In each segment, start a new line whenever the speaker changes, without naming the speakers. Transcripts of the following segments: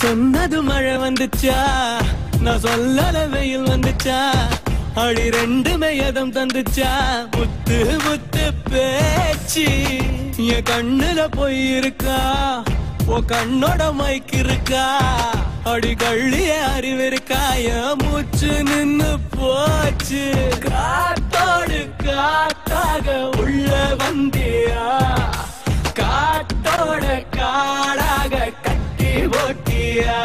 சொன்னது மழை வந்துச்சா, நான் சொல்லல வெயில் வந்துச்சா, அடி ரெண்டுமே எதம் தந்துச்சா, முத்து முத்து பேச்சு என் கண்ணுல போய் இருக்கா, ஓ கண்ணோட மைக்கு இருக்கா, அடி கள்ளிய அறிவு இருக்கா, என் மூச்சு நின்னு போச்சு. காத்தோடு காத்தாக உள்ள வந்தியா, காத்தோட காடாக கட்டி ஓட்டியா,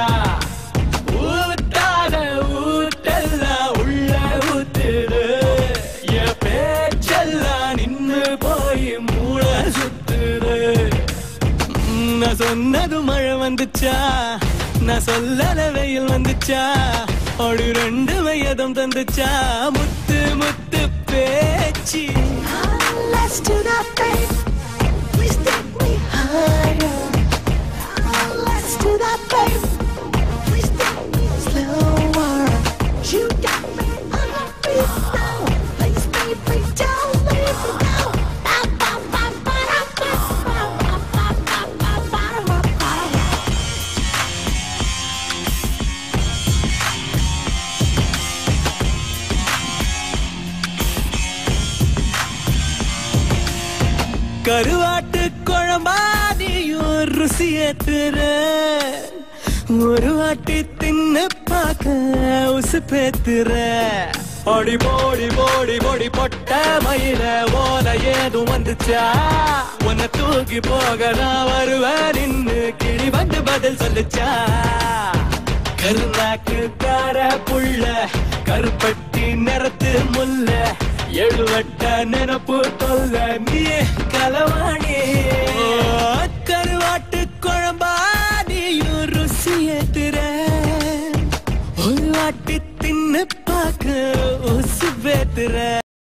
ஊத்தாத ஊட்டெல்லாம் உள்ள ஊத்துது, என் பேச்செல்லாம் நின்னு போய் மூளை சுத்துது. நான் சொன்னது மழை வந்துச்சா, நான் சொல்லல வெயில் வந்துச்சா, அடி ரெண்டு வயதும் தந்துச்சா, முத்து முத்து பேச்சு.
Let's do that, babe. Please take me higher. Let's do that, babe. Please take me slower. You got me on a beat now. Please, baby, don't leave me now.
கருவாட்டு குழம்பா நீயும் ருசி ஏத்துற, ஒரு வாட்டி தின்னு பார்க்க உசு பேத்துற, அடி போடி போடி போடி பொட்ட மயில ஓல ஏதும் வந்துச்சா, உன்னை தூக்கி போக நான் வருவேன் நின்னு கிளி வந்து பதில் சொல்லுச்சா. கருநாக்கு கார புள்ள கருப்பட்டி நிறத்து முல்ல, எழுவட்ட நினப்பு தொல்ல நீ கலவாணி. கருவாட்டு குழம்பா நீயும் ருசி ஏத்துற, ஒரு வாட்டி தின்னு பார்க்க உசு பேத்துற.